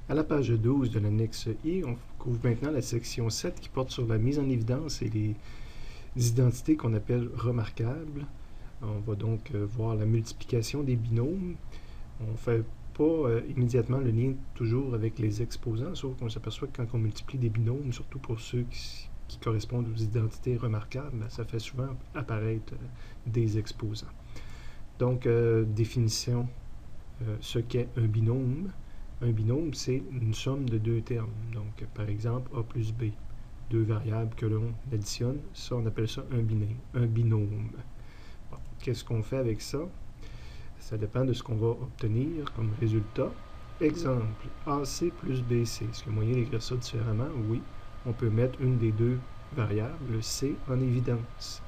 À la page 12 de l'annexe I, on couvre maintenant la section 7 qui porte sur la mise en évidence et les identités qu'on appelle remarquables. On va donc voir la multiplication des binômes. On ne fait pas immédiatement le lien toujours avec les exposants, sauf qu'on s'aperçoit que quand on multiplie des binômes, surtout pour ceux qui correspondent aux identités remarquables, ça fait souvent apparaître des exposants. Donc, définition, ce qu'est un binôme. Un binôme, c'est une somme de deux termes. Donc, par exemple, A plus B. Deux variables que l'on additionne, ça, on appelle ça un binôme. Bon, qu'est-ce qu'on fait avec ça? Ça dépend de ce qu'on va obtenir comme résultat. Exemple, AC plus BC. Est-ce qu'il y a moyen d'écrire ça différemment? Oui. On peut mettre une des deux variables, C, en évidence.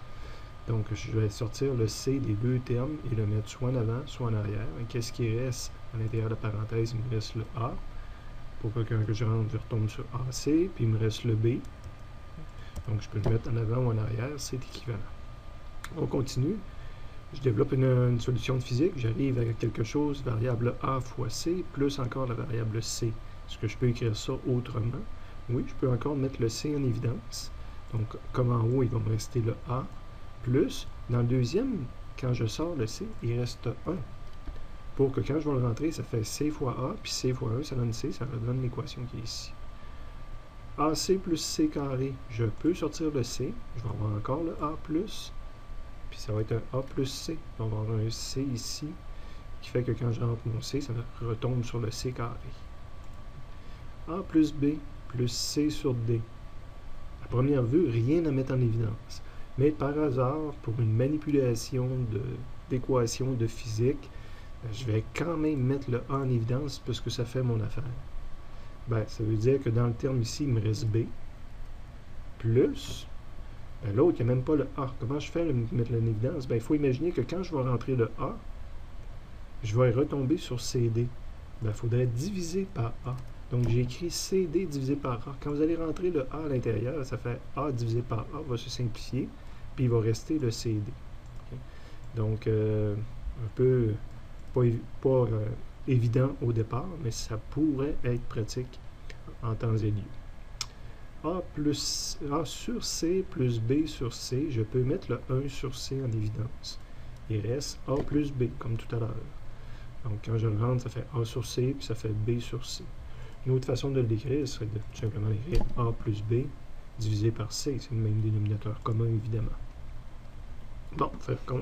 Donc, je vais sortir le C des deux termes et le mettre soit en avant, soit en arrière. Et qu'est-ce qui reste à l'intérieur de la parenthèse? Il me reste le A. Pour quelqu'un que je rentre, je retombe sur AC, puis il me reste le B. Donc, je peux le mettre en avant ou en arrière, c'est équivalent. On continue. Je développe une solution de physique. J'arrive à quelque chose, variable A fois C, plus encore la variable C. Est-ce que je peux écrire ça autrement? Oui, je peux encore mettre le C en évidence. Donc, comme en haut, il va me rester le A, plus, dans le deuxième, quand je sors le C, il reste 1. Pour que quand je vais le rentrer, ça fait C fois A, puis C fois 1, ça donne C, ça donne l'équation qui est ici. AC plus C carré, je peux sortir le C, je vais avoir encore le A plus, puis ça va être un A plus C. On va avoir un C ici, qui fait que quand je rentre mon C, ça retombe sur le C carré. A plus B plus C sur D. À première vue, rien à mettre en évidence. Mais par hasard, pour une manipulation d'équations de physique, je vais quand même mettre le A en évidence parce que ça fait mon affaire. Ben, ça veut dire que dans le terme ici, il me reste B, plus, l'autre, il n'y a même pas le A. Comment je fais pour mettre en évidence? Ben, il faut imaginer que quand je vais rentrer le A, je vais retomber sur CD. Ben, il faudrait diviser par A. Donc, j'ai écrit CD divisé par A. Quand vous allez rentrer le A à l'intérieur, ça fait A divisé par A, va se simplifier, puis il va rester le CD. Okay? Donc, un peu pas évident au départ, mais ça pourrait être pratique en temps et lieu. A sur C plus B sur C, je peux mettre le 1 sur C en évidence. Il reste A plus B, comme tout à l'heure. Donc, quand je le rentre, ça fait A sur C, puis ça fait B sur C. Une autre façon de l'écrire serait de tout simplement écrire A plus B divisé par C. C'est le même dénominateur commun, évidemment. Bon,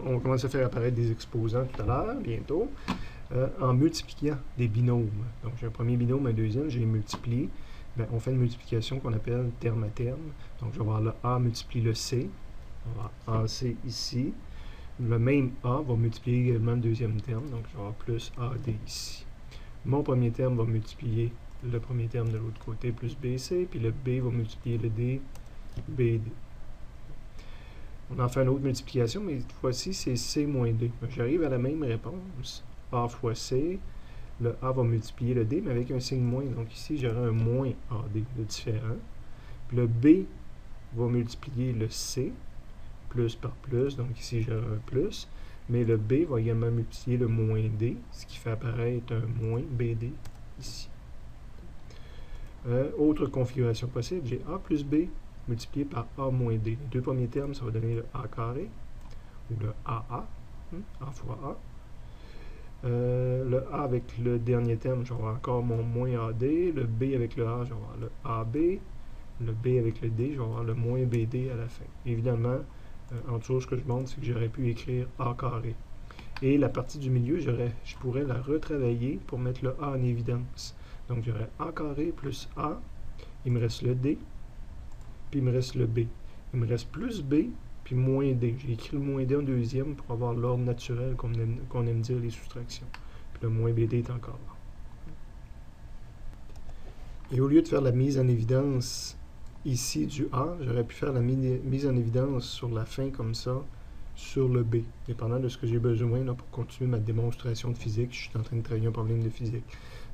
on commence à faire apparaître des exposants tout à l'heure, bientôt, en multipliant des binômes. Donc, j'ai un premier binôme, un deuxième, je les multiplie. Ben, on fait une multiplication qu'on appelle terme à terme. Donc, je vais avoir le A multiplie le C. On va avoir AC ici. Le même A va multiplier également le deuxième terme. Donc, je vais avoir plus AD ici. Mon premier terme va multiplier le premier terme de l'autre côté, plus BC. Puis le B va multiplier le D, BD. On en fait une autre multiplication, mais cette fois-ci, c'est C moins D. J'arrive à la même réponse. A fois C. Le A va multiplier le D, mais avec un signe moins. Donc ici, j'aurai un moins AD de différent. Puis le B va multiplier le C, plus par plus. Donc ici, j'aurai un plus. Mais le B va également multiplier le moins D, ce qui fait apparaître un moins BD ici. Autre configuration possible, j'ai A plus B multiplié par A moins D. Les deux premiers termes, ça va donner le A carré, ou le AA, A fois A. Le A avec le dernier terme, je vais avoir encore mon moins AD. Le B avec le A, je vais avoir le AB. Le B avec le D, je vais avoir le moins BD à la fin. Évidemment, en dessous, ce que je montre, c'est que j'aurais pu écrire A carré. Et la partie du milieu, je pourrais la retravailler pour mettre le A en évidence. Donc, j'aurais A carré plus A. Il me reste le D. Puis, il me reste le B. Il me reste plus B, puis moins D. J'ai écrit le moins D en deuxième pour avoir l'ordre naturel qu'on aime dire les soustractions. Puis le moins BD est encore là. Et au lieu de faire la mise en évidence ici du A, j'aurais pu faire la mise en évidence sur la fin comme ça, sur le B, dépendant de ce que j'ai besoin là, pour continuer ma démonstration de physique. Je suis en train de travailler un problème de physique.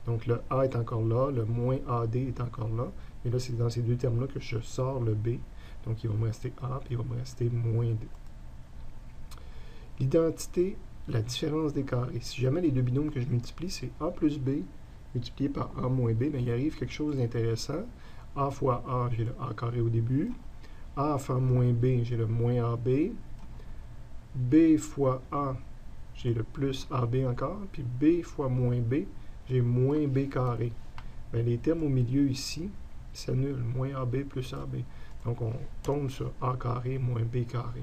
Donc le A est encore là, le moins AD est encore là. Et là, c'est dans ces deux termes-là que je sors le B. Donc, il va me rester A, puis il va me rester moins D. L'identité, la différence des carrés. Si jamais les deux binômes que je multiplie, c'est A plus B multiplié par A moins B, mais il arrive quelque chose d'intéressant. A fois A, j'ai le A carré au début. A fois moins B, j'ai le moins AB. B fois A, j'ai le plus AB encore. Puis B fois moins B, j'ai moins B carré. Bien, les termes au milieu ici s'annulent. Moins AB plus AB. Donc, on tombe sur A carré moins B carré.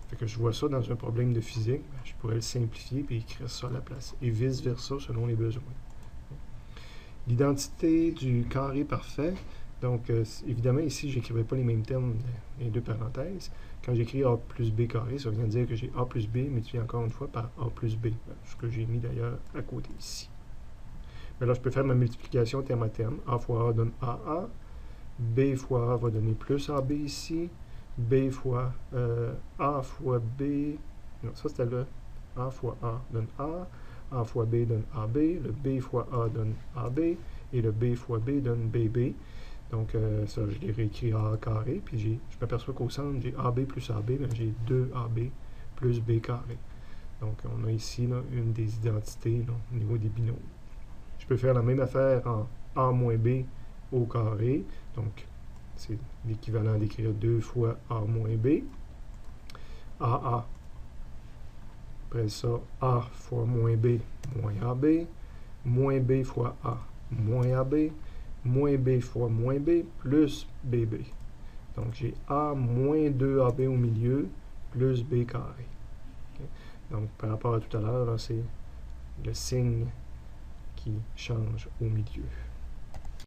Fait que je vois ça dans un problème de physique. Bien, je pourrais le simplifier et écrire ça à la place. Et vice-versa selon les besoins. L'identité du carré parfait. Donc, évidemment, ici, je n'écrivais pas les mêmes termes des deux parenthèses. Quand j'écris A plus B carré, ça vient dire que j'ai A plus B multiplié encore une fois par A plus B. Ce que j'ai mis d'ailleurs à côté ici. Mais là, je peux faire ma multiplication terme à terme. A fois A donne AA. B fois A va donner plus AB ici. B fois A fois B. Non, ça c'était le A fois A donne A. A fois B donne AB. Le B fois A donne AB. Et le B fois B donne BB. Donc, ça, je l'ai réécrit A carré. Puis, je m'aperçois qu'au centre, j'ai AB plus AB. Mais j'ai 2AB plus B carré. Donc, on a ici là, une des identités là, au niveau des binômes. Je peux faire la même affaire en A moins B au carré. Donc, c'est l'équivalent d'écrire 2 fois A moins B. AA. Après ça, A fois moins B, moins AB. Moins B fois A, moins AB. Moins B fois moins B, plus BB. Donc, j'ai A moins 2AB au milieu, plus B carré. Okay? Donc, par rapport à tout à l'heure, c'est le signe qui change au milieu.